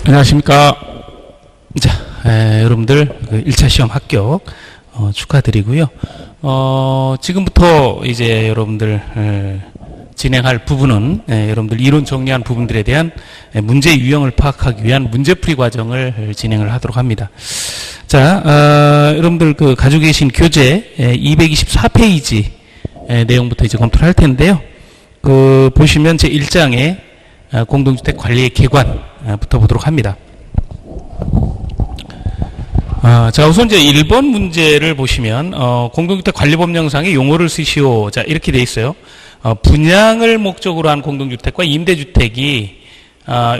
안녕하십니까. 자, 여러분들 1차 시험 합격 축하드리고요. 지금부터 이제 여러분들 진행할 부분은 여러분들 이론 정리한 부분들에 대한 문제 유형을 파악하기 위한 문제풀이 과정을 진행을 하도록 합니다. 자, 여러분들 가지고 계신 교재 224페이지 내용부터 이제 검토를 할 텐데요. 보시면 제 1장에 공동주택 관리의 개관부터 보도록 합니다. 자, 우선 이제 1번 문제를 보시면, 공동주택 관리법령상의 용어를 쓰시오. 자, 이렇게 돼 있어요. 분양을 목적으로 한 공동주택과 임대주택이,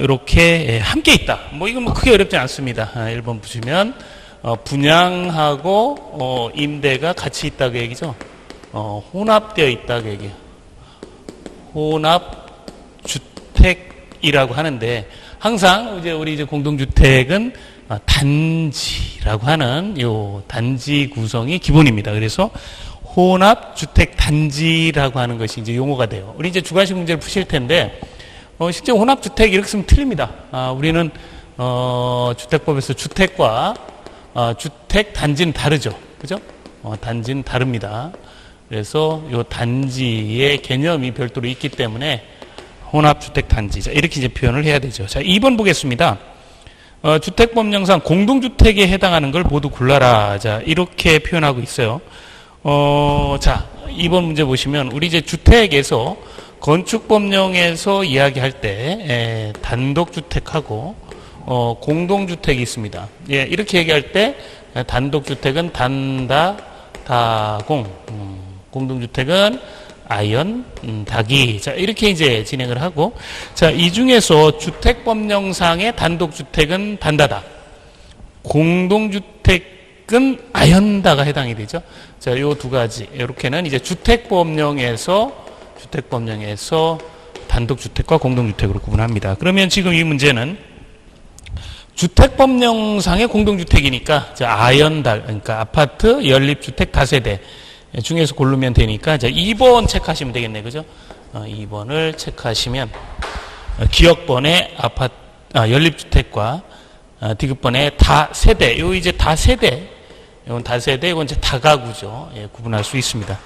이렇게 함께 있다. 이건 크게 어렵지 않습니다. 1번 보시면, 분양하고, 임대가 같이 있다 그 얘기죠. 혼합되어 있다 그 얘기예요. 혼합주택이라고 하는데, 항상 우리 공동주택은 단지라고 하는 요 단지 구성이 기본입니다. 그래서 혼합주택 단지라고 하는 것이 이제 용어가 돼요. 우리 이제 주관식 문제를 푸실 텐데, 실제 혼합주택 이렇게 쓰면 틀립니다. 우리는, 주택법에서 주택과, 주택 단지는 다르죠. 그죠? 단지는 다릅니다. 그래서 요 단지의 개념이 별도로 있기 때문에 혼합주택 단지. 자, 이렇게 이제 표현을 해야 되죠. 자, 2번 보겠습니다. 주택법령상 공동주택에 해당하는 걸 모두 골라라. 자, 이렇게 표현하고 있어요. 자, 2번 문제 보시면, 우리 이제 주택에서 건축법령에서 이야기할 때, 단독주택하고, 공동주택이 있습니다. 예, 이렇게 얘기할 때, 단독주택은 단다, 다공, 공동주택은 아연, 닭이. 자, 이렇게 이제 진행을 하고. 자, 이 중에서 주택법령상의 단독주택은 단다다. 공동주택은 아연다가 해당이 되죠. 자, 요 두 가지. 이렇게는 이제 주택법령에서 단독주택과 공동주택으로 구분합니다. 그러면 지금 이 문제는 주택법령상의 공동주택이니까, 자, 아연다, 그러니까 아파트, 연립주택, 다세대. 중에서 고르면 되니까, 자, 2번 체크하시면 되겠네. 그죠? 2번을 체크하시면, 기역번에 연립주택과, 디귿번에 다세대. 요 이제 다세대. 이건 다세대, 이건 이제 다가구죠. 예, 구분할 수 있습니다.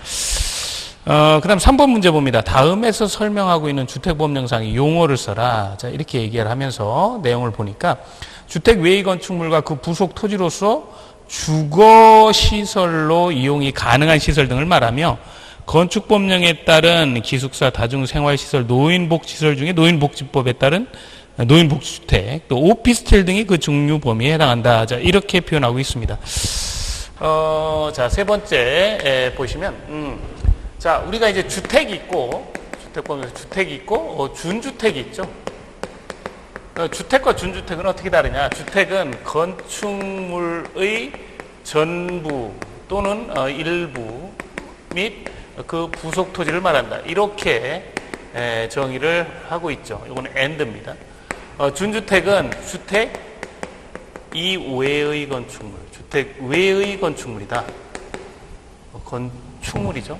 그 다음 3번 문제 봅니다. 다음에서 설명하고 있는 주택법령상의 용어를 써라. 자, 이렇게 얘기를 하면서 내용을 보니까, 주택 외의 건축물과 그 부속 토지로서 주거시설로 이용이 가능한 시설 등을 말하며, 건축법령에 따른 기숙사, 다중생활시설, 노인복지시설 중에 노인복지법에 따른 노인복지주택, 또 오피스텔 등이 그 종류 범위에 해당한다. 자, 이렇게 표현하고 있습니다. 자, 세 번째 보시면, 자, 우리가 이제 주택이 있고, 주택법에서 주택이 있고, 준주택이 있죠. 주택과 준주택은 어떻게 다르냐? 주택은 건축물의 전부 또는 일부 및 그 부속 토지를 말한다. 이렇게 정의를 하고 있죠. 이거는 and입니다. 준주택은 주택 이외의 건축물, 주택 외의 건축물이다. 건축물이죠.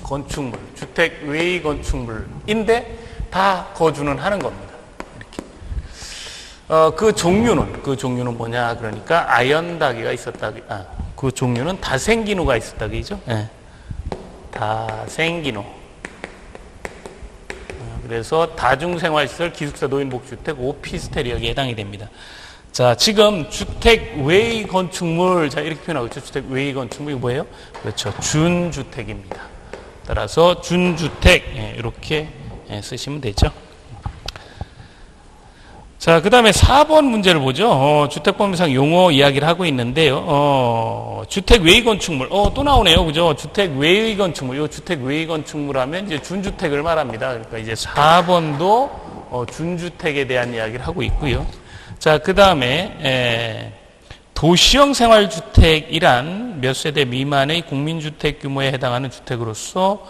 건축물, 주택 외의 건축물인데 다 거주는 하는 겁니다. 그 종류는 뭐냐? 그러니까, 아연다기가 있었다. 그 종류는 다생기노가 있었다. 그죠? 예. 다생기노. 그래서 다중생활시설, 기숙사, 노인복지주택, 오피스텔이 여기에 해당이 됩니다. 자, 지금 주택 외의 건축물. 자, 이렇게 표현하고 있죠. 주택 외의 건축물이 뭐예요? 그렇죠. 준주택입니다. 따라서 준주택. 예, 이렇게 쓰시면 되죠. 자, 그 다음에 4번 문제를 보죠. 주택법령상 용어 이야기를 하고 있는데요. 주택 외의 건축물. 또 나오네요. 그죠? 주택 외의 건축물. 요 주택 외의 건축물 하면 이제 준주택을 말합니다. 그러니까 이제 4번도 준주택에 대한 이야기를 하고 있고요. 자, 그 다음에, 도시형 생활주택이란 몇 세대 미만의 국민주택 규모에 해당하는 주택으로서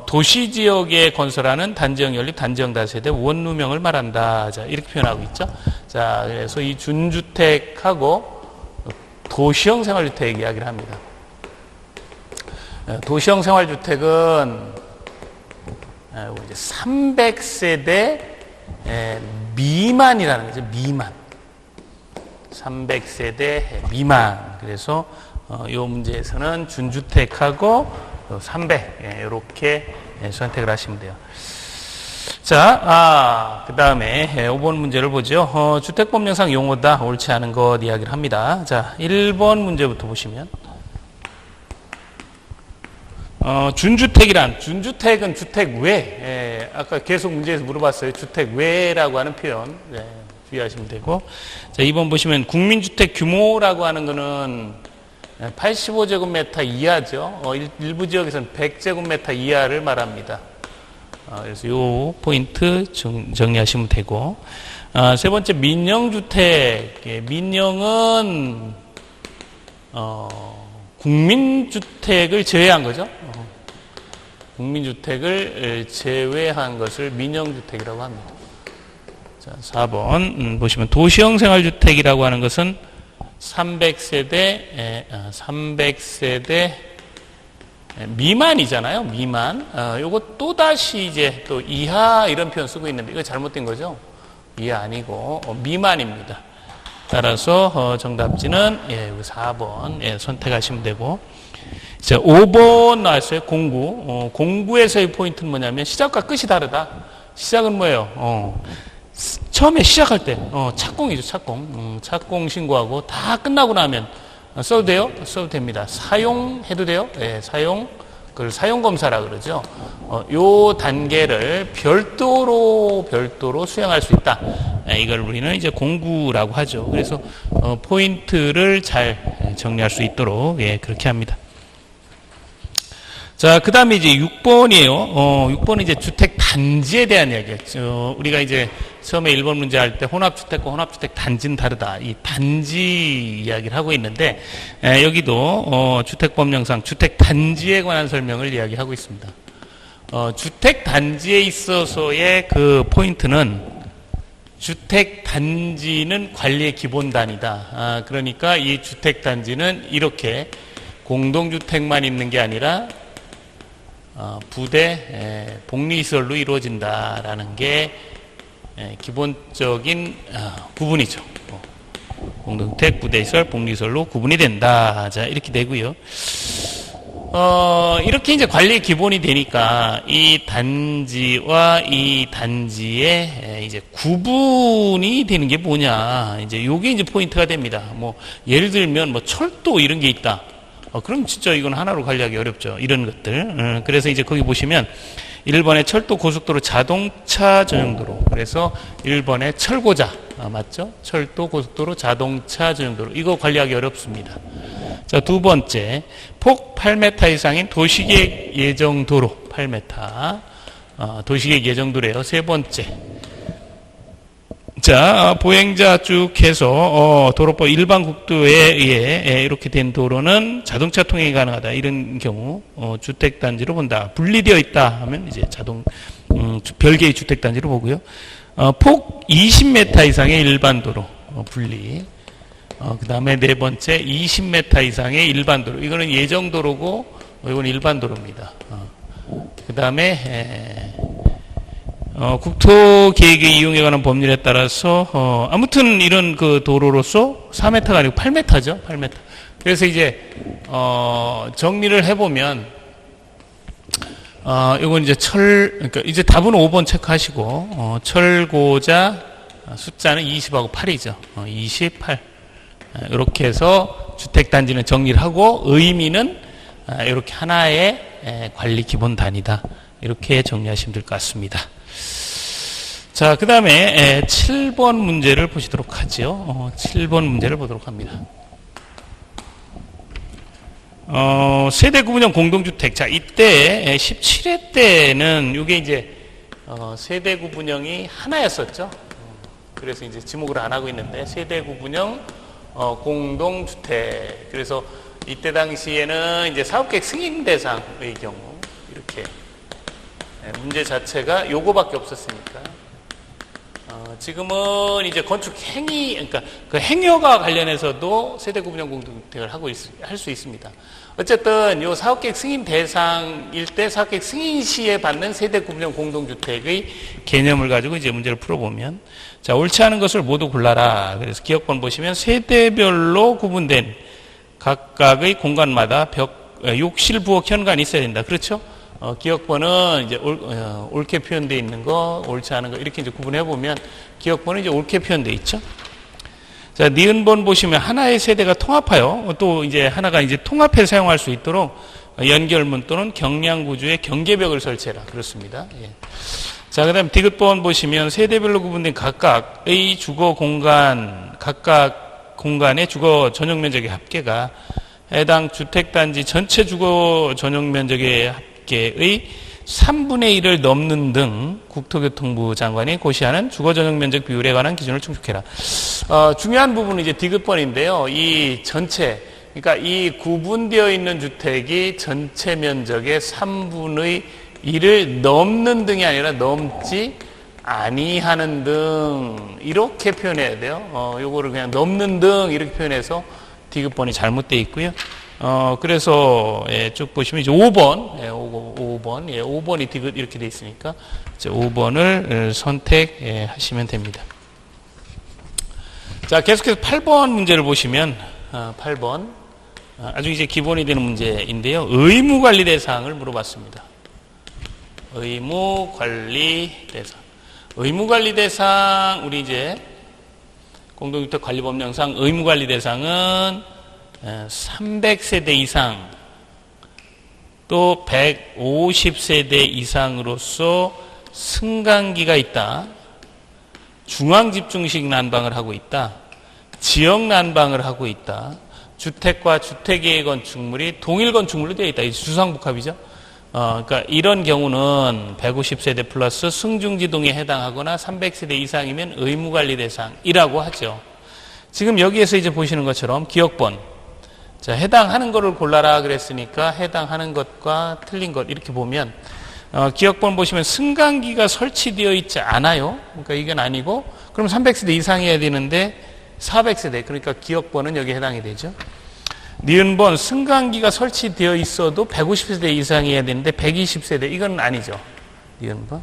도시지역에 건설하는 단지형 연립, 단지형 다세대, 원룸형을 말한다. 자, 이렇게 표현하고 있죠. 자, 그래서 이 준주택하고 도시형 생활주택 이야기를 합니다. 도시형 생활주택은 이제 300세대 미만이라는 거죠. 미만. 300세대 미만. 그래서 이 문제에서는 준주택하고 300 이렇게 선택을 하시면 돼요. 자, 그 다음에 5번 문제를 보죠. 주택법령상 용어다 옳지 않은 것 이야기를 합니다. 자, 1번 문제부터 보시면 준주택은 주택 외. 아까 계속 문제에서 물어봤어요. 주택 외라고 하는 표현. 네, 주의하시면 되고. 자, 2번 보시면 국민주택 규모라고 하는 거는 85제곱미터 이하죠. 일부 지역에서는 100제곱미터 이하를 말합니다. 그래서 요 포인트 정리하시면 되고. 세 번째, 민영주택. 민영은, 국민주택을 제외한 거죠. 국민주택을 제외한 것을 민영주택이라고 합니다. 자, 4번, 보시면 도시형 생활주택이라고 하는 것은 300세대 미만이잖아요. 미만. 요거 또다시 이제 또 이하 이런 표현 쓰고 있는데 이거 잘못된 거죠. 이하 아니고 미만입니다. 따라서 정답지는 4번 선택하시면 되고. 자, 5번 나왔어요. 공구. 공구에서의 포인트는 뭐냐면 시작과 끝이 다르다. 시작은 뭐예요? 처음에 시작할 때 착공이죠. 착공. 착공 신고하고 다 끝나고 나면 써도 돼요? 써도 됩니다. 사용해도 돼요? 네, 그걸 사용검사라 그러죠. 요 단계를 별도로 수행할 수 있다. 이걸 우리는 이제 공구라고 하죠. 그래서, 포인트를 잘 정리할 수 있도록, 그렇게 합니다. 자, 그 다음에 이제 6번이에요. 6번은 이제 주택 단지에 대한 이야기예요. 우리가 이제 처음에 1번 문제 할 때 혼합주택과 혼합주택 단지는 다르다. 이 단지 이야기를 하고 있는데, 여기도, 주택법령상 주택 단지에 관한 설명을 이야기하고 있습니다. 주택 단지에 있어서의 그 포인트는 주택 단지는 관리의 기본 단위다. 그러니까 이 주택 단지는 이렇게 공동주택만 있는 게 아니라 부대 복리시설로 이루어진다라는 게 기본적인 구분이죠. 공동주택, 부대시설, 복리시설로 구분이 된다. 자, 이렇게 되고요. 이렇게 이제 관리의 기본이 되니까 이 단지와 이 단지의 이제 구분이 되는 게 뭐냐. 이제 요게 이제 포인트가 됩니다. 뭐 예를 들면 뭐 철도 이런 게 있다. 그럼 진짜 이건 하나로 관리하기 어렵죠. 이런 것들. 그래서 이제 거기 보시면 1번에 철도, 고속도로, 자동차 전용도로. 그래서 1번에 철고자. 맞죠? 철도, 고속도로, 자동차 전용도로. 이거 관리하기 어렵습니다. 자, 두 번째. 폭 8m 이상인 도시계획 예정도로. 8m. 도시계획 예정도래요. 세 번째. 자, 보행자 쭉 해서, 도로법 일반 국도에 의해 이렇게 된 도로는 자동차 통행이 가능하다. 이런 경우, 주택단지로 본다. 분리되어 있다 하면 이제 별개의 주택단지로 보고요. 폭 20m 이상의 일반 도로, 분리. 그 다음에 네 번째, 20m 이상의 일반 도로. 이거는 예정도로고, 이건 일반 도로입니다. 그 다음에, 국토계획의 이용에 관한 법률에 따라서, 아무튼 이런 그 도로로서 4m가 아니고 8m죠. 8m. 그래서 이제, 정리를 해보면, 이건 이제 그러니까 이제 답은 5번 체크하시고, 철고자 숫자는 20하고 8이죠. 28. 이렇게 해서 주택단지는 정리를 하고, 의미는 이렇게 하나의 관리 기본 단위다. 이렇게 정리하시면 될 것 같습니다. 자, 그 다음에 7번 문제를 보시도록 하죠. 7번 문제를 보도록 합니다. 세대 구분형 공동주택. 자, 이때 17회 때는 이게 이제 세대 구분형이 하나였었죠. 그래서 이제 지목을 안 하고 있는데 세대 구분형 공동주택. 그래서 이때 당시에는 이제 사업계획 승인 대상의 경우 이렇게 문제 자체가 요거밖에 없었으니까 지금은 이제 건축 행위, 그러니까 그 행여가 관련해서도 세대 구분형 공동주택을 할 수 있습니다. 어쨌든 요 사업계획 승인 대상일 때 사업계획 승인 시에 받는 세대 구분형 공동주택의 개념을 가지고 이제 문제를 풀어보면, 자, 옳지 않은 것을 모두 골라라. 그래서 기억번 보시면 세대별로 구분된 각각의 공간마다 욕실, 부엌, 현관이 있어야 된다. 그렇죠? 기억번은 이제 옳게 표현되어 있는 거, 옳지 않은 거, 이렇게 이제 구분해보면, 기억번은 이제 옳게 표현되어 있죠. 자, 니은번 보시면 하나의 세대가 통합하여, 또 이제 하나가 이제 통합해 사용할 수 있도록 연결문 또는 경량구조의 경계벽을 설치해라. 그렇습니다. 예. 자, 그 다음 디귿번 보시면 세대별로 구분된 각각의 주거 공간, 각각 공간의 주거 전용 면적의 합계가 해당 주택단지 전체 주거 전용 면적의 합계의 3분의 1을 넘는 등 국토교통부 장관이 고시하는 주거 전용 면적 비율에 관한 기준을 충족해라. 중요한 부분은 이제 디귿번인데요. 이 전체, 그러니까 이 구분되어 있는 주택이 전체 면적의 3분의 1을 넘는 등이 아니라 넘지 아니하는 등, 이렇게 표현해야 돼요. 요거를 그냥 넘는 등 이렇게 표현해서 디귿번이 잘못되어 있고요. 그래서, 예, 쭉 보시면 이제 5번, 예, 5번, 예, 5번이 디귿 이렇게 돼 있으니까, 이제 5번을 선택하시면 됩니다. 자, 계속해서 8번 문제를 보시면, 8번, 아주 이제 기본이 되는 문제인데요. 의무관리 대상을 물어봤습니다. 의무관리 대상. 의무관리 대상, 우리 이제, 공동주택관리법령상 의무관리 대상은 300세대 이상 또 150세대 이상으로서 승강기가 있다. 중앙집중식 난방을 하고 있다. 지역 난방을 하고 있다. 주택과 주택의 건축물이 동일 건축물로 되어 있다. 이 주상복합이죠. 그러니까 이런 경우는 150세대 플러스 승중지동에 해당하거나 300세대 이상이면 의무관리 대상이라고 하죠. 지금 여기에서 이제 보시는 것처럼 기억번. 자, 해당하는 거를 골라라 그랬으니까 해당하는 것과 틀린 것 이렇게 보면 기억번 보시면 승강기가 설치되어 있지 않아요. 그러니까 이건 아니고 그럼 300세대 이상이어야 되는데 400세대, 그러니까 기억번은 여기 해당이 되죠. 니은번 승강기가 설치되어 있어도 150세대 이상이어야 되는데 120세대, 이건 아니죠. 니은번.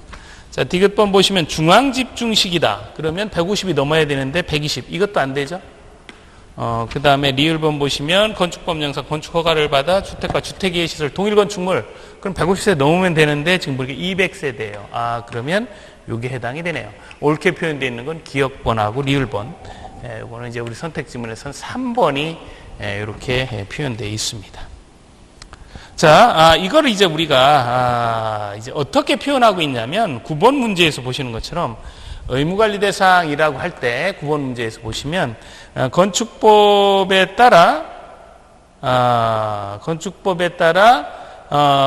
자, 디귿번 보시면 중앙집중식이다. 그러면 150이 넘어야 되는데 120, 이것도 안 되죠. 그 다음에 리을번 보시면 건축법령상 건축허가를 받아 주택과 주택이해 시설 동일 건축물, 그럼 150세대 넘으면 되는데 지금 보니까 200세대예요. 그러면 요게 해당이 되네요. 옳게 표현되어 있는 건 기억번하고 리을번. 이거는 이제 우리 선택 지문에서는 3번이 이렇게 표현되어 있습니다. 자, 이거를 이제 우리가 이제 어떻게 표현하고 있냐면 9번 문제에서 보시는 것처럼 의무관리 대상이라고 할 때 9번 문제에서 보시면 건축법에 따라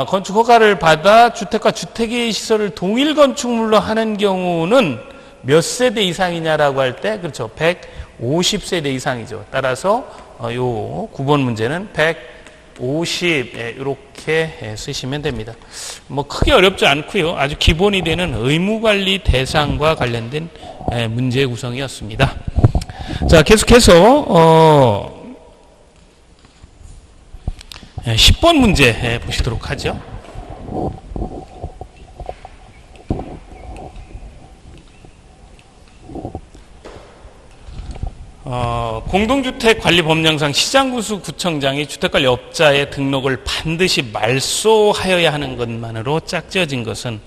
건축허가를 받아 주택과 주택의 시설을 동일 건축물로 하는 경우는 몇 세대 이상이냐라고 할 때, 그렇죠, 150세대 이상이죠. 따라서 요 9번 문제는 150 이렇게 쓰시면 됩니다. 뭐 크게 어렵지 않고요. 아주 기본이 되는 의무관리 대상과 관련된 문제 구성이었습니다. 자, 계속해서 10번 문제 보시도록 하죠. 공동주택관리법령상 시장군수 구청장이 주택관리업자의 등록을 반드시 말소하여야 하는 것만으로 짝지어진 것은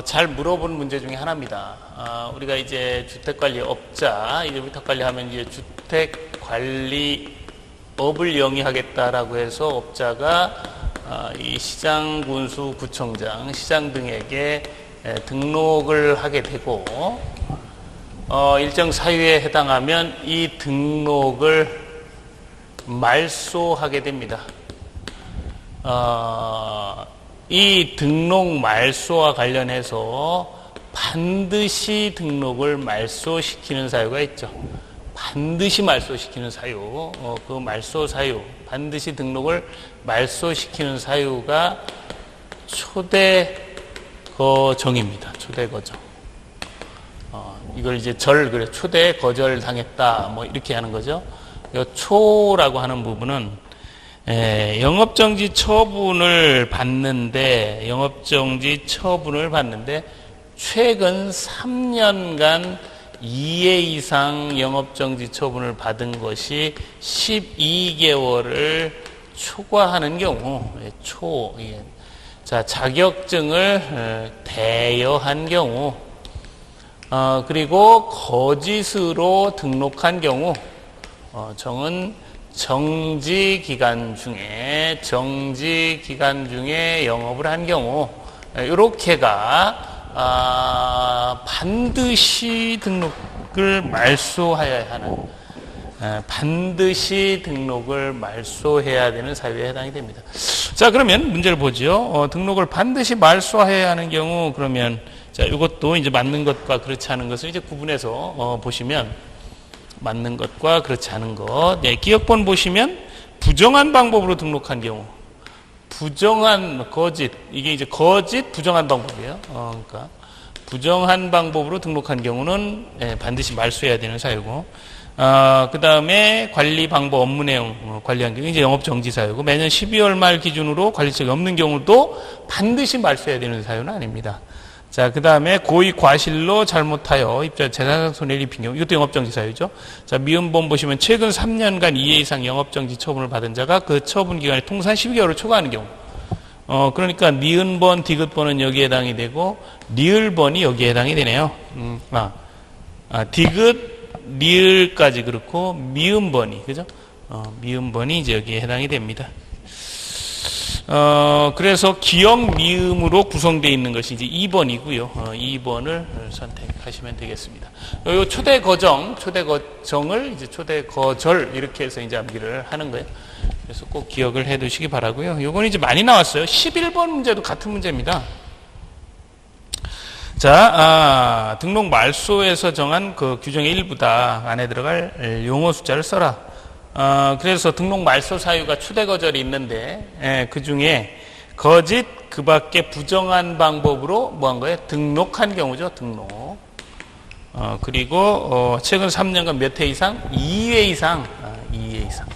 잘 물어본 문제 중에 하나입니다. 우리가 이제 주택관리업자, 이제 위탁관리하면 이제 주택관리업을 영위하겠다라고 해서 업자가 이 시장군수 구청장, 시장 등에게 등록을 하게 되고, 일정 사유에 해당하면 이 등록을 말소하게 됩니다. 이 등록 말소와 관련해서 반드시 등록을 말소시키는 사유가 있죠. 반드시 말소시키는 사유, 그 말소 사유, 반드시 등록을 말소시키는 사유가 초대거정입니다. 초대거정. 이걸 이제 그래, 초대 거절 당했다, 뭐, 이렇게 하는 거죠. 이 초라고 하는 부분은, 영업정지 처분을 받는데, 최근 3년간 2회 이상 영업정지 처분을 받은 것이 12개월을 초과하는 경우, 자, 자격증을 대여한 경우, 그리고 거짓으로 등록한 경우, 정지 기간 중에 영업을 한 경우, 요렇게가 반드시 등록을 말소해야 되는 사유에 해당이 됩니다. 자, 그러면 문제를 보죠. 등록을 반드시 말소해야 하는 경우, 그러면, 자, 이것도 이제 맞는 것과 그렇지 않은 것을 이제 구분해서, 보시면, 맞는 것과 그렇지 않은 것. 네, 기억본 보시면, 부정한 방법으로 등록한 경우, 이게 이제 부정한 방법이에요. 그러니까, 부정한 방법으로 등록한 경우는 반드시 말소해야 되는 사유고, 그 다음에 관리 방법, 업무 내용 관리한 경우 이제 영업 정지 사유고, 매년 12월 말 기준으로 관리책이 없는 경우도 반드시 말소해야 되는 사유는 아닙니다. 자, 그 다음에 고의 과실로 잘못하여 입자 재산상 손해를 입힌 경우, 이것도 영업 정지 사유죠. 자, 미음본 보시면 최근 3년간 2회 이상 영업 정지 처분을 받은 자가 그 처분 기간이 통산 12개월을 초과하는 경우. 그러니까 니은번, 디귿번은 여기에 해당이 되고 리을번이 여기에 해당이 되네요. 디귿, 리을까지 그렇고 미음번이, 그죠? 미음번이 이제 여기에 해당이 됩니다. 그래서 기역 미음으로 구성되어 있는 것이 이제 2번이고요. 2번을 선택하시면 되겠습니다. 요 초대 거정을 이제 초대 거절 이렇게 해서 이제 암기를 하는 거예요. 그래서 꼭 기억을 해 두시기 바라고요. 요건 이제 많이 나왔어요. 11번 문제도 같은 문제입니다. 자, 등록 말소에서 정한 그 규정의 일부다. 안에 들어갈 용어 숫자를 써라. 그래서 등록 말소 사유가 초대 거절이 있는데, 그 중에 거짓 그 밖에 부정한 방법으로 뭐 한 거예요? 등록한 경우죠. 등록. 그리고 최근 3년간 몇 회 이상? 2회 이상. 2회 이상.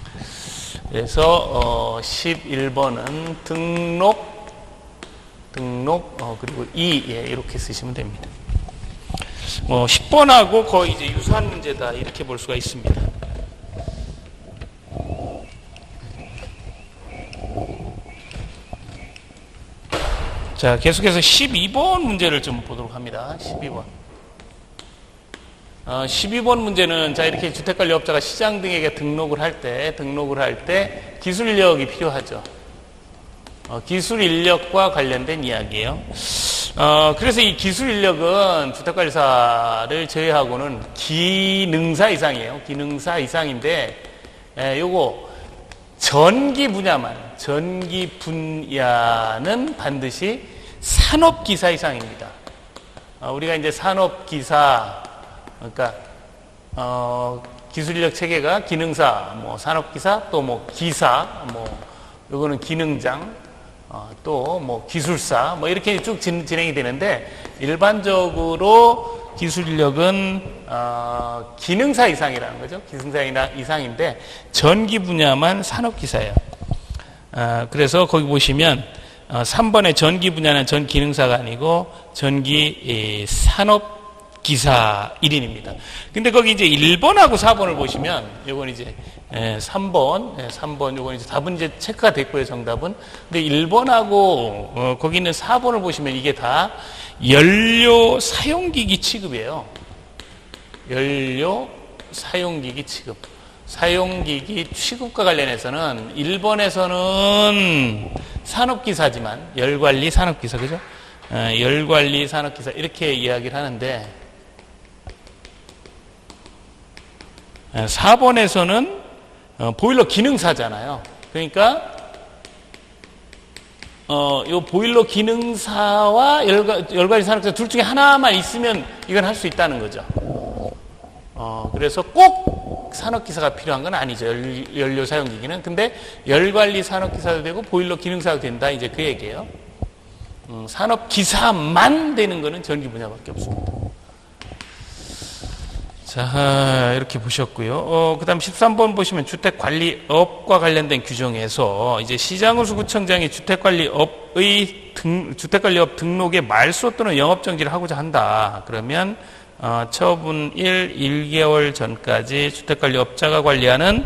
그래서 11번은 등록 그리고 이렇게 쓰시면 됩니다. 10번하고 거의 이제 유사한 문제다 이렇게 볼 수가 있습니다. 자, 계속해서 12번 문제를 좀 보도록 합니다. 12번. 12번 문제는, 자, 이렇게 주택관리업자가 시장 등에게 등록을 할 때 기술 인력이 필요하죠. 기술 인력과 관련된 이야기예요. 그래서 이 기술 인력은 주택관리사를 제외하고는 기능사 이상이에요. 기능사 이상인데, 요거 전기 분야는 반드시 산업기사 이상입니다. 우리가 이제 산업기사, 그러니까 기술인력 체계가 기능사, 뭐 산업기사, 또 뭐 기사, 뭐 요거는 기능장, 또 뭐 기술사, 뭐 이렇게 쭉 진행이 되는데, 일반적으로 기술인력은 기능사 이상이라는 거죠. 기능사 이상인데 전기 분야만 산업기사예요. 그래서 거기 보시면 3번의 전기 분야는 전 기능사가 아니고 전기 산업기사 1인입니다. 근데 거기 이제 1번하고 4번을 보시면 요건 이제 3번 요건 이제 답은 이제 체크가 됐고요, 정답은. 근데 1번하고 거기 있는 4번을 보시면 이게 다 연료 사용기기 취급이에요. 연료 사용기기 취급. 사용기기 취급과 관련해서는 1번에서는 산업기사지만 열관리 산업기사, 그죠? 열관리 산업기사 이렇게 이야기를 하는데 4번에서는 보일러 기능사잖아요. 그러니까 요 보일러 기능사와 열관리 산업기사 둘 중에 하나만 있으면 이건 할 수 있다는 거죠. 그래서 꼭 산업기사가 필요한 건 아니죠. 연료 사용기기는. 근데 열관리 산업기사도 되고 보일러 기능사도 된다. 이제 그 얘기예요. 산업기사만 되는 거는 전기 분야밖에 없습니다. 자, 이렇게 보셨고요. 그 다음 13번 보시면 주택관리업과 관련된 규정에서 이제 시장호수구청장이 주택관리업 등록에 말소 또는 영업정지를 하고자 한다. 그러면, 처분 1개월 전까지 주택관리업자가 관리하는,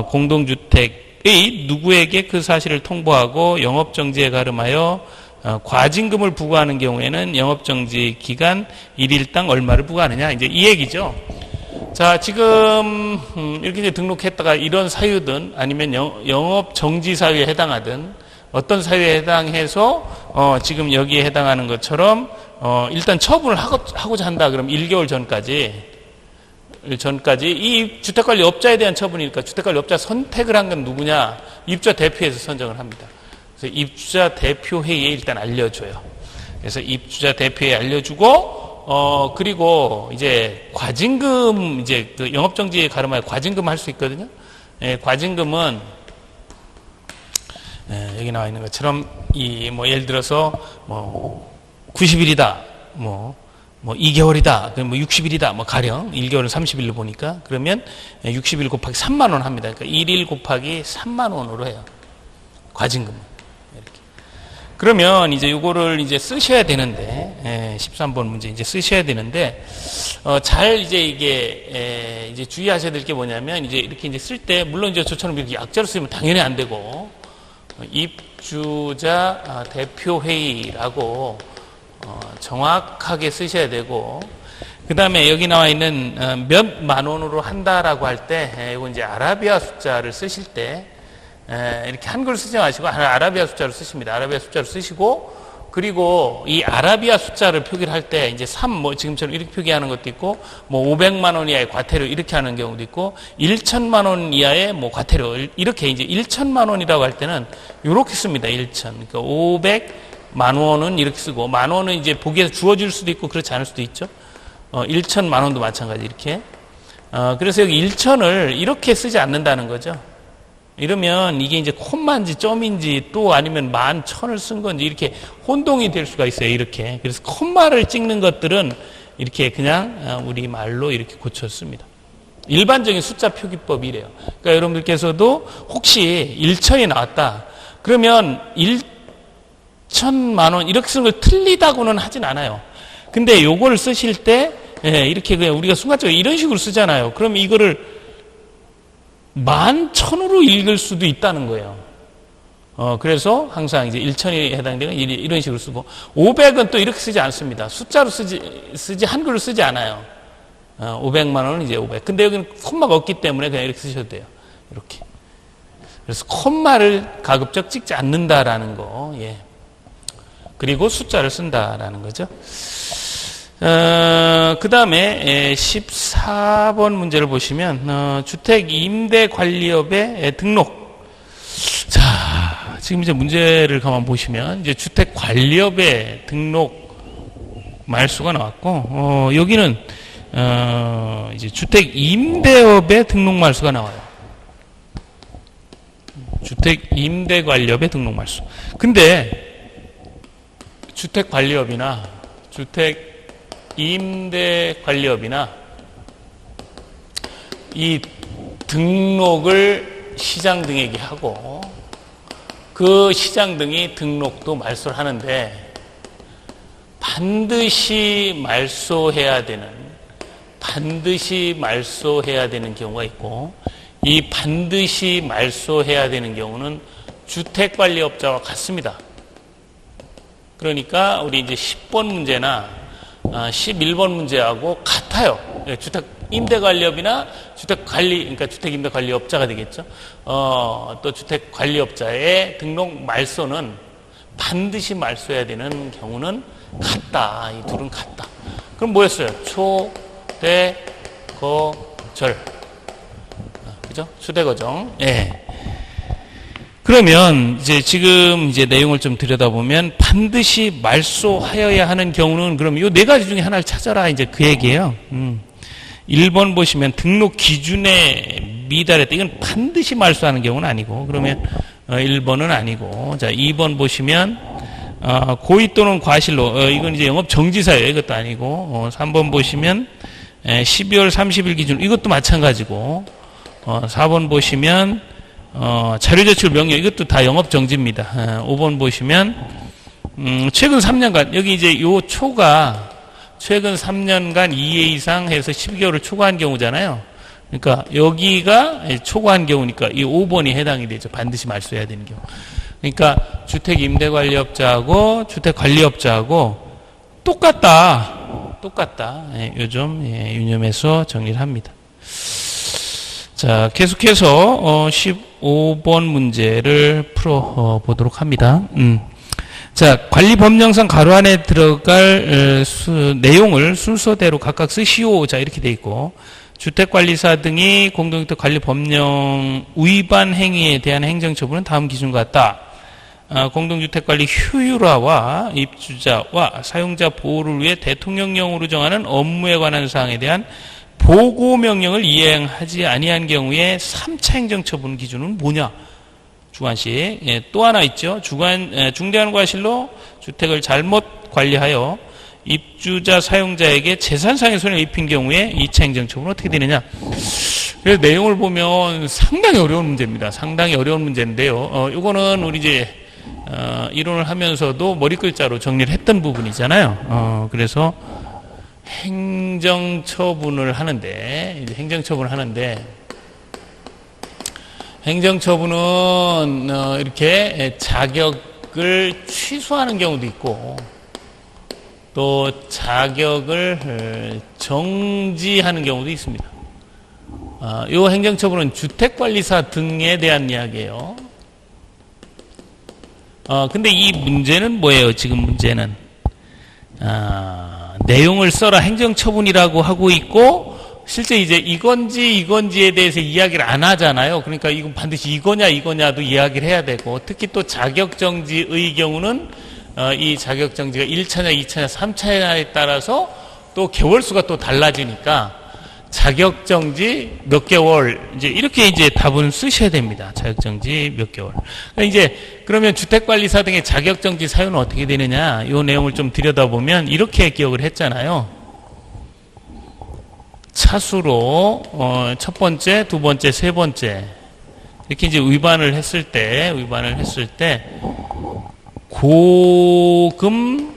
공동주택의 누구에게 그 사실을 통보하고 영업정지에 가름하여 과징금을 부과하는 경우에는 영업정지 기간 1일당 얼마를 부과하느냐. 이제 이 얘기죠. 자, 지금, 이렇게 이제 등록했다가 이런 사유든 아니면 영업정지 사유에 해당하든 어떤 사유에 해당해서, 지금 여기에 해당하는 것처럼, 일단 처분을 하고자 한다. 그럼 1개월 전까지 이 주택관리업자에 대한 처분이니까 주택관리업자 선택을 한 건 누구냐? 입주자 대표에서 선정을 합니다. 그래서 입주자 대표회의에 일단 알려줘요. 그래서 입주자 대표회의에 알려주고, 그리고 이제 과징금, 이제 그 영업정지에 가름하여 과징금 할 수 있거든요. 예, 과징금은, 여기 나와 있는 것처럼, 예를 들어서, 90일이다, 2개월이다, 그럼 60일이다, 가령, 1개월은 30일로 보니까, 그러면 60일 곱하기 3만원 합니다. 그러니까 1일 곱하기 3만원으로 해요. 과징금은. 그러면 이제 요거를 이제 쓰셔야 되는데, 13번 문제 이제 쓰셔야 되는데, 잘 이제 이게, 이제 주의하셔야 될 게 뭐냐면, 이제 이렇게 이제 쓸 때, 물론 이제 저처럼 이렇게 약자로 쓰면 당연히 안 되고, 입주자 대표회의라고, 정확하게 쓰셔야 되고, 그 다음에 여기 나와 있는 몇만 원으로 한다라고 할 때, 이거 이제 아라비아 숫자를 쓰실 때, 이렇게 한글 쓰지 마시고 아라비아 숫자로 쓰십니다. 아라비아 숫자로 쓰시고, 그리고 이 아라비아 숫자를 표기를 할 때 이제 3 지금처럼 이렇게 표기하는 것도 있고 500만 원 이하의 과태료 이렇게 하는 경우도 있고 1천만 원 이하의 과태료 이렇게 이제 1천만 원이라고 할 때는 이렇게 씁니다. 1천. 그러니까 500만 원은 이렇게 쓰고 만 원은 이제 보기에서 주어질 수도 있고 그렇지 않을 수도 있죠. 1천만 원도 마찬가지 이렇게. 그래서 여기 1천을 이렇게 쓰지 않는다는 거죠. 이러면 이게 이제 콤마인지 점인지 또 아니면 11,000을 쓴 건지 이렇게 혼동이 될 수가 있어요. 이렇게. 그래서 콤마를 찍는 것들은 이렇게 그냥 우리 말로 이렇게 고쳤습니다. 일반적인 숫자 표기법이 이래요. 그러니까 여러분들께서도 혹시 1천이 나왔다. 그러면 1천만 원 이렇게 쓰는 걸 틀리다고는 하진 않아요. 근데 요걸 쓰실 때 이렇게 그냥 우리가 순간적으로 이런 식으로 쓰잖아요. 그럼 이거를 11,000으로 읽을 수도 있다는 거예요. 그래서 항상 이제 1천이 해당되는 이런 식으로 쓰고, 500은 또 이렇게 쓰지 않습니다. 숫자로 쓰지 한글로 쓰지 않아요. 500만 원은 이제 500. 근데 여기는 콤마가 없기 때문에 그냥 이렇게 쓰셔도 돼요. 이렇게. 그래서 콤마를 가급적 찍지 않는다라는 거, 예. 그리고 숫자를 쓴다라는 거죠. 그 다음에 14번 문제를 보시면 주택 임대 관리업의 등록. 자, 지금 이제 문제를 가만 보시면 이제 주택 관리업의 등록 말수가 나왔고 여기는 이제 주택 임대업의 등록 말수가 나와요. 주택 임대 관리업의 등록 말수. 근데 주택 관리업이나 주택 임대 관리업이나 이 등록을 시장등에게 하고 그 시장등이 등록도 말소를 하는데 반드시 말소해야 되는 경우가 있고 이 반드시 말소해야 되는 경우는 주택관리업자와 같습니다. 그러니까 우리 이제 10번 문제나 11번 문제하고 같아요. 주택 임대관리업이나 그러니까 주택 임대관리업자가 되겠죠. 또 주택 관리업자의 등록 말소는 반드시 말소해야 되는 경우는 같다. 이 둘은 같다. 그럼 뭐였어요? 초, 대, 거, 절. 그죠? 초대거정. 예. 그러면 이제 지금 이제 내용을 좀 들여다보면 반드시 말소하여야 하는 경우는 그럼 이 네 가지 중에 하나를 찾아라 이제 그 얘기예요. 1번 보시면 등록 기준에 미달했다. 이건 반드시 말소하는 경우는 아니고 그러면 1번은 아니고 자 2번 보시면 고의 또는 과실로 이건 이제 영업 정지 사유예요. 이것도 아니고 3번 보시면 12월 30일 기준 이것도 마찬가지고 4번 보시면 자료제출 명령 이것도 다 영업정지입니다. 5번 보시면 최근 3년간 여기 이제 요 초가 최근 3년간 2회 이상 해서 12개월을 초과한 경우잖아요. 그러니까 여기가 초과한 경우니까 이 5번이 해당이 되죠. 반드시 말소해야 되는 경우. 그러니까 주택임대관리업자하고 주택관리업자하고 똑같다. 요즘 유념해서 정리를 합니다. 자, 계속해서 15번 문제를 풀어 보도록 합니다. 자, 관리법령상 가로 안에 들어갈 내용을 순서대로 각각 쓰시오. 자, 이렇게 돼 있고 주택관리사 등이 공동주택 관리법령 위반 행위에 대한 행정처분은 다음 기준과 같다. 공동주택관리 효율화와 입주자와 사용자 보호를 위해 대통령령으로 정하는 업무에 관한 사항에 대한 보고명령을 이행하지 아니한 경우에 3차 행정처분 기준은 뭐냐? 주관식. 또 하나 있죠. 중대한 과실로 주택을 잘못 관리하여 입주자 사용자에게 재산상의 손해를 입힌 경우에 2차 행정처분은 어떻게 되느냐? 그래서 내용을 보면 상당히 어려운 문제입니다. 상당히 어려운 문제인데요. 이거는 우리 이제 이론을 하면서도 머리글자로 정리를 했던 부분이잖아요. 그래서 행정처분을 하는데 행정처분은 이렇게 자격을 취소하는 경우도 있고 또 자격을 정지하는 경우도 있습니다. 이 행정처분은 주택관리사 등에 대한 이야기예요. 근데 이 문제는 뭐예요? 지금 문제는 내용을 써라 행정처분이라고 하고 있고 실제 이제 이건지에 대해서 이야기를 안 하잖아요. 그러니까 이건 반드시 이거냐도 이야기를 해야 되고 특히 또 자격정지의 경우는 이 자격정지가 1차냐 2차냐 3차냐에 따라서 또 개월수가 또 달라지니까 자격정지 몇 개월 이제 이렇게 이제 답은 쓰셔야 됩니다. 자격정지 몇 개월. 그러면 주택관리사 등의 자격정지 사유는 어떻게 되느냐? 이 내용을 좀 들여다보면 이렇게 기억을 했잖아요. 차수로 첫 번째, 두 번째, 세 번째 이렇게 이제 위반을 했을 때 고금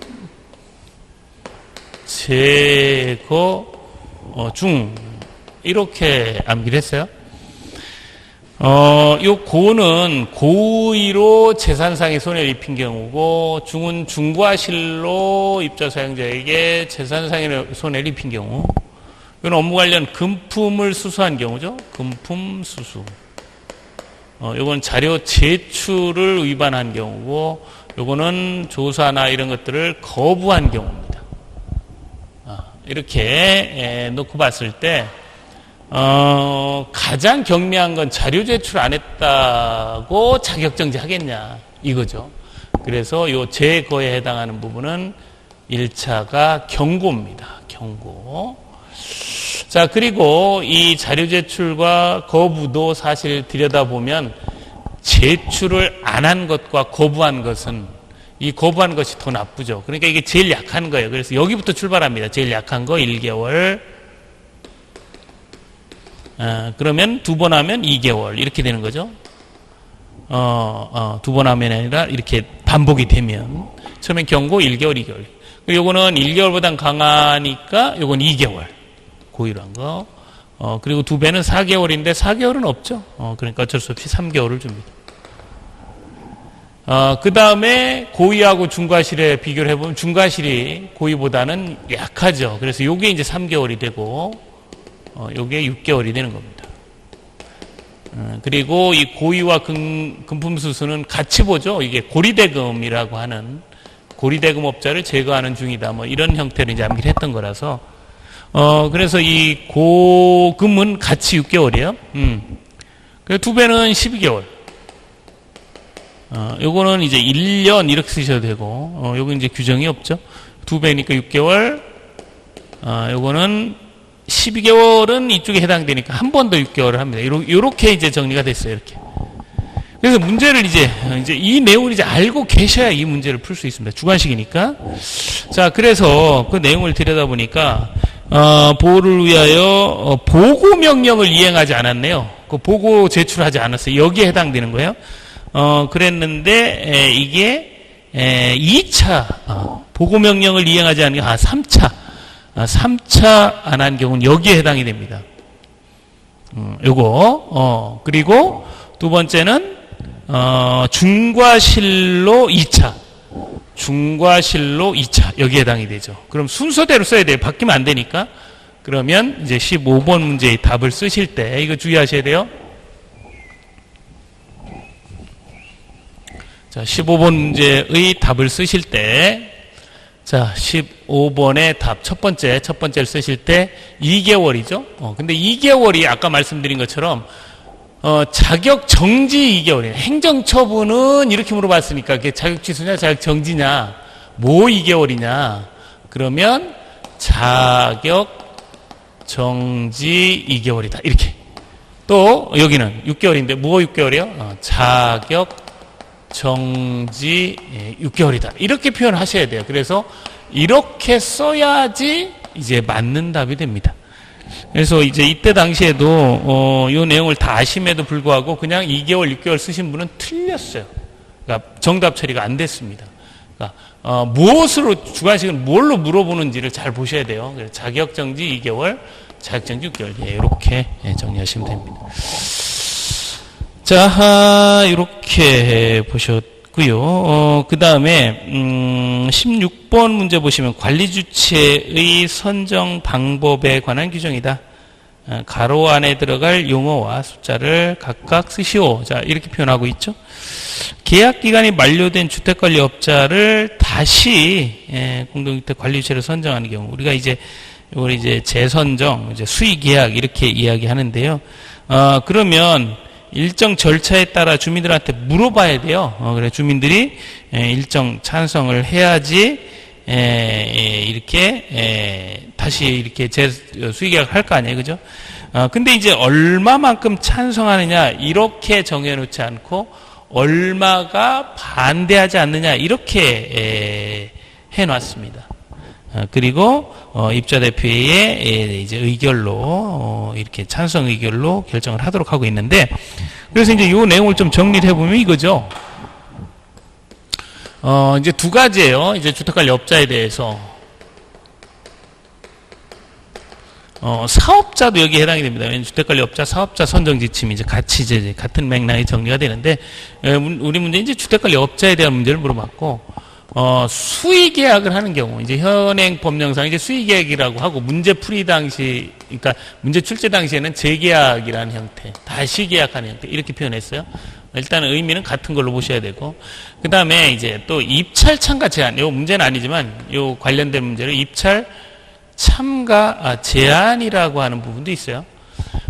제거 중 이렇게 암기를 했어요. 요 고는 고의로 재산상의 손해를 입힌 경우고 중은 중과실로 입자 사용자에게 재산상의 손해를 입힌 경우. 이건 업무 관련 금품을 수수한 경우죠. 금품 수수. 요건 자료 제출을 위반한 경우고 요거는 조사나 이런 것들을 거부한 경우입니다. 이렇게 놓고 봤을 때 가장 경미한 건 자료 제출 안 했다고 자격정지 하겠냐 이거죠. 그래서 요 제거에 해당하는 부분은 1차가 경고입니다. 경고. 자, 그리고 이 자료 제출과 거부도 사실 들여다보면 제출을 안 한 것과 거부한 것은 이 거부한 것이 더 나쁘죠. 그러니까 이게 제일 약한 거예요. 그래서 여기부터 출발합니다. 제일 약한 거 1개월. 그러면 두 번 하면 2개월. 이렇게 되는 거죠. 두 번 하면 아니라 이렇게 반복이 되면. 처음엔 경고 1개월, 2개월. 요거는 1개월보단 강하니까 요건 2개월. 고의로 한 거. 그리고 두 배는 4개월인데 4개월은 없죠. 그러니까 어쩔 수 없이 3개월을 줍니다. 그 다음에 고의하고 중과실에 비교를 해보면 중과실이 고의보다는 약하죠. 그래서 요게 이제 3개월이 되고, 요게 6개월이 되는 겁니다. 그리고 이 고의와 금품수수는 같이 보죠. 이게 고리대금이라고 하는 고리대금업자를 제거하는 중이다. 뭐 이런 형태로 이제 암기를 했던 거라서, 그래서 이 고금은 같이 6개월이에요. 그래서 두 배는 12개월. 요거는 이제 1년 이렇게 쓰셔도 되고, 요건 이제 규정이 없죠. 두 배니까 6개월, 요거는 12개월은 이쪽에 해당되니까 한 번 더 6개월을 합니다. 요렇게 이제 정리가 됐어요, 이렇게. 그래서 문제를 이제 이 내용을 이제 알고 계셔야 이 문제를 풀 수 있습니다. 주관식이니까. 자, 그래서 그 내용을 들여다보니까 보호를 위하여 보고 명령을 이행하지 않았네요. 그 보고 제출하지 않았어요. 여기에 해당되는 거예요. 그랬는데 이게 2차 보고 명령을 이행하지 않은 게 3차 3차 안 한 경우는 여기에 해당이 됩니다. 요거 그리고 두 번째는 중과실로 2차 중과실로 2차 여기에 해당이 되죠. 그럼 순서대로 써야 돼요. 바뀌면 안 되니까. 그러면 이제 15번 문제의 답을 쓰실 때 이거 주의하셔야 돼요. 자, 15번 문제의 답을 쓰실 때 자, 15번의 답 첫 번째를 쓰실 때 2개월이죠. 근데 2개월이 아까 말씀드린 것처럼 자격 정지 2개월이에요. 행정처분은 이렇게 물어봤으니까 그게 자격 취소냐 자격 정지냐 뭐 2개월이냐 그러면 자격 정지 2개월이다 이렇게. 또 여기는 6개월인데 뭐 6개월이요? 자격 정지 6개월이다 이렇게 표현하셔야 돼요. 그래서 이렇게 써야지 이제 맞는 답이 됩니다. 그래서 이제 이때 당시에도 이 내용을 다 아심에도 불구하고 그냥 2개월, 6개월 쓰신 분은 틀렸어요. 그러니까 정답 처리가 안 됐습니다. 그러니까 무엇으로 주관식을 뭘로 물어보는지를 잘 보셔야 돼요. 그래서 자격정지 2개월, 자격정지 6개월 이렇게 정리하시면 됩니다. 자, 이렇게 보셨고요. 그 다음에 16번 문제 보시면 관리주체의 선정 방법에 관한 규정이다. 가로 안에 들어갈 용어와 숫자를 각각 쓰시오. 자, 이렇게 표현하고 있죠. 계약기간이 만료된 주택관리업자를 다시 공동주택관리주체로 선정하는 경우 우리가 이제 이걸 이제 재선정, 이제 수의계약 이렇게 이야기하는데요. 그러면 일정 절차에 따라 주민들한테 물어봐야 돼요. 그래 주민들이 일정 찬성을 해야지 이렇게 다시 이렇게 수의계약을 할 거 아니에요, 그죠? 근데 이제 얼마만큼 찬성하느냐 이렇게 정해놓지 않고 얼마가 반대하지 않느냐 이렇게 해놨습니다. 그리고 입자 대표의 이제 의결로 이렇게 찬성 의결로 결정을 하도록 하고 있는데 그래서 이제 이 내용을 좀 정리를 해보면 이거죠. 이제 두 가지예요. 이제 주택관리업자에 대해서 사업자도 여기에 해당이 됩니다. 왜냐하면 주택관리업자, 사업자 선정 지침이 이제 같이 이제 같은 맥락이 정리가 되는데 우리 문제 이제 주택관리업자에 대한 문제를 물어봤고. 수의계약을 하는 경우, 이제 현행 법령상 이제 수의계약이라고 하고, 문제 풀이 당시, 그러니까 문제 출제 당시에는 재계약이라는 형태, 다시 계약하는 형태, 이렇게 표현했어요. 일단 의미는 같은 걸로 보셔야 되고, 그 다음에 이제 또 입찰 참가 제한, 요 문제는 아니지만, 요 관련된 문제로 입찰 참가 제한이라고 하는 부분도 있어요.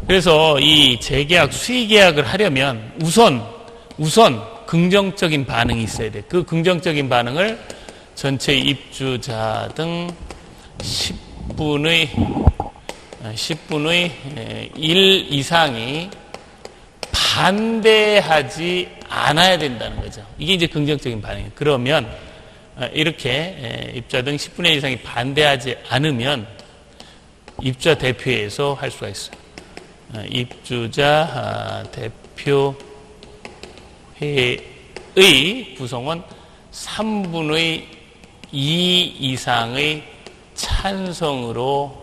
그래서 이 재계약, 수의계약을 하려면 우선, 긍정적인 반응이 있어야 돼. 그 긍정적인 반응을 전체 입주자 등 10분의 1 이상이 반대하지 않아야 된다는 거죠. 이게 이제 긍정적인 반응이에요. 그러면 이렇게 입주자 등 10분의 1 이상이 반대하지 않으면 입주자 대표회에서 할 수가 있어요. 입주자 대표 회의 구성원 3분의 2 이상의 찬성으로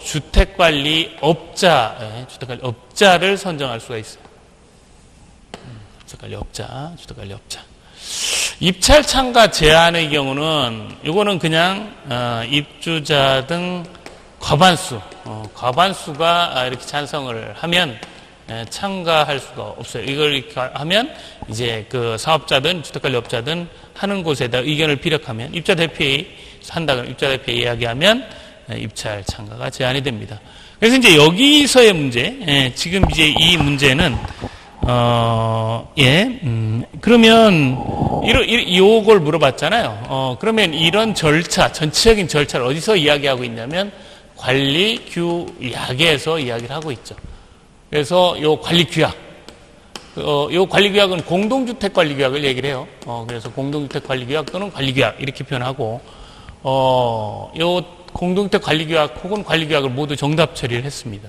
주택관리업자를 선정할 수가 있어요. 주택관리업자. 입찰 참가 제한의 경우는 이거는 그냥 입주자 등 과반수가 이렇게 찬성을 하면 참가할 수가 없어요. 이걸 이렇게 하면 이제 그 사업자든 주택관리업자든 하는 곳에다 의견을 피력하면 입자 대표회의 한다. 입자 대표회의 이야기하면 입찰 참가가 제한이 됩니다. 그래서 이제 여기서의 문제, 지금 이제 이 문제는 그러면 요걸 물어봤잖아요. 그러면 이런 절차, 전체적인 절차를 어디서 이야기하고 있냐면 관리규약에서 이야기를 하고 있죠. 그래서 요 관리규약, 요 관리규약은 공동주택 관리규약을 얘기를 해요. 그래서 공동주택 관리규약 또는 관리규약 이렇게 표현하고, 요 공동주택 관리계약 혹은 관리계약을 모두 정답 처리를 했습니다.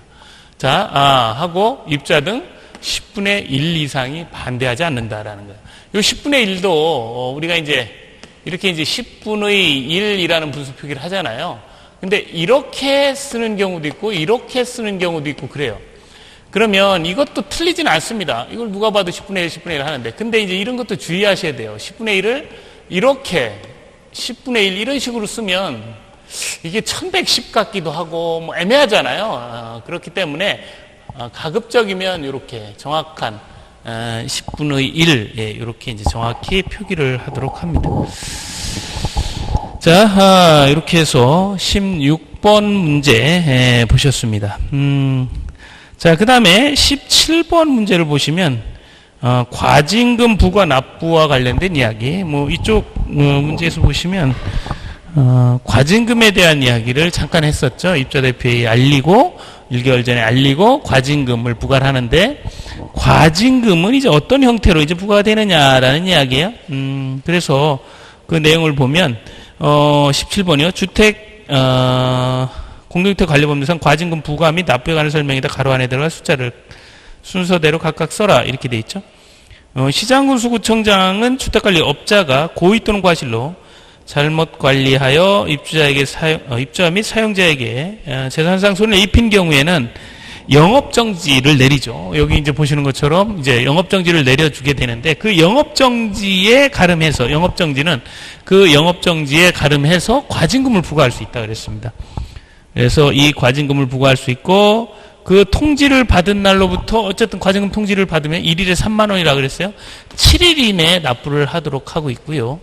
자, 하고 입주자 등 10분의 1 이상이 반대하지 않는다라는 거예요. 이 10분의 1도 우리가 이제 이렇게 이제 10분의 1이라는 분수 표기를 하잖아요. 근데 이렇게 쓰는 경우도 있고 이렇게 쓰는 경우도 있고 그래요. 그러면 이것도 틀리진 않습니다. 이걸 누가 봐도 10분의 1, 10분의 1 하는데. 근데 이제 이런 것도 주의하셔야 돼요. 10분의 1을 이렇게 10분의 1 이런 식으로 쓰면 이게 1110 같기도 하고 뭐 애매하잖아요. 그렇기 때문에 가급적이면 이렇게 정확한 10분의 1 이렇게 이제 정확히 표기를 하도록 합니다. 자, 이렇게 해서 16번 문제 보셨습니다. 자, 그 다음에 17번 문제를 보시면 과징금 부과 납부와 관련된 이야기. 뭐 이쪽 문제에서 보시면 과징금에 대한 이야기를 잠깐 했었죠. 입주자 대표에 알리고 1개월 전에 알리고 과징금을 부과를 하는데 과징금은 이제 어떤 형태로 이제 부과가 되느냐라는 이야기예요. 그래서 그 내용을 보면 17번이요. 공동주택 관리법률상 과징금 부과 및 납부에 관한 설명이다. 가로 안에 들어갈 숫자를 순서대로 각각 써라. 이렇게 돼 있죠. 시장군수구청장은 주택관리업자가 고의 또는 과실로 잘못 관리하여 입주자 및 사용자에게 재산상 손해를 입힌 경우에는 영업정지를 내리죠. 여기 이제 보시는 것처럼 이제 영업정지를 내려주게 되는데 그 영업정지에 가름해서 영업정지는 그 영업정지에 가름해서 과징금을 부과할 수 있다 그랬습니다. 그래서 이 과징금을 부과할 수 있고 그 통지를 받은 날로부터 어쨌든 과징금 통지를 받으면 1일에 3만 원이라 그랬어요. 7일 이내에 납부를 하도록 하고 있고요.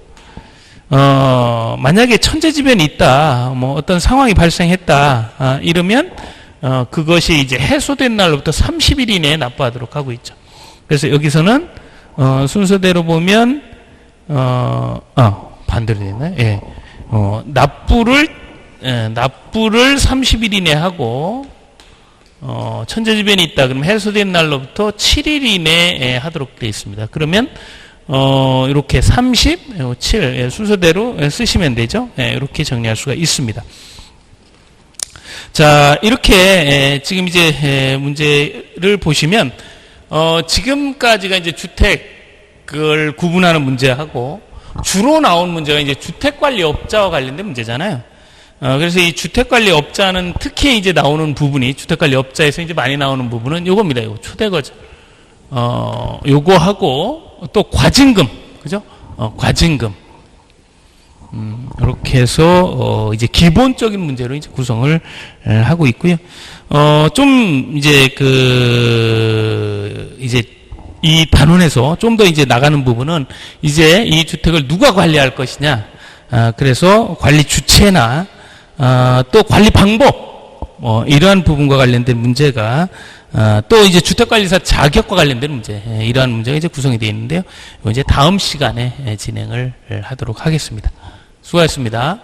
만약에 천재지변이 있다, 뭐 어떤 상황이 발생했다, 이러면 그것이 이제 해소된 날로부터 30일 이내에 납부하도록 하고 있죠. 그래서 여기서는 순서대로 보면 반대로 되나요? 예. 납부를 30일 이내에 하고 천재지변이 있다 그러면 해소된 날로부터 7일 이내에 하도록 되어 있습니다. 그러면 이렇게 30, 7 순서대로 쓰시면 되죠. 이렇게 정리할 수가 있습니다. 자, 이렇게 지금 이제 문제를 보시면 지금까지가 이제 주택을 구분하는 문제하고 주로 나온 문제가 이제 주택관리업자와 관련된 문제잖아요. 그래서 이 주택관리업자는 특히 이제 나오는 부분이 주택관리업자에서 이제 많이 나오는 부분은 요겁니다. 요거 초대거죠. 요거하고 또 과징금, 그죠? 과징금. 이렇게 해서 이제 기본적인 문제로 이제 구성을 하고 있고요. 좀 이제 이제 이 단원에서 좀 더 이제 나가는 부분은 이제 이 주택을 누가 관리할 것이냐. 그래서 관리 주체나 또 관리 방법 이러한 부분과 관련된 문제가 또 이제 주택관리사 자격과 관련된 문제 이러한 문제가 이제 구성이 되어 있는데요. 이제 다음 시간에 진행을 하도록 하겠습니다. 수고하셨습니다.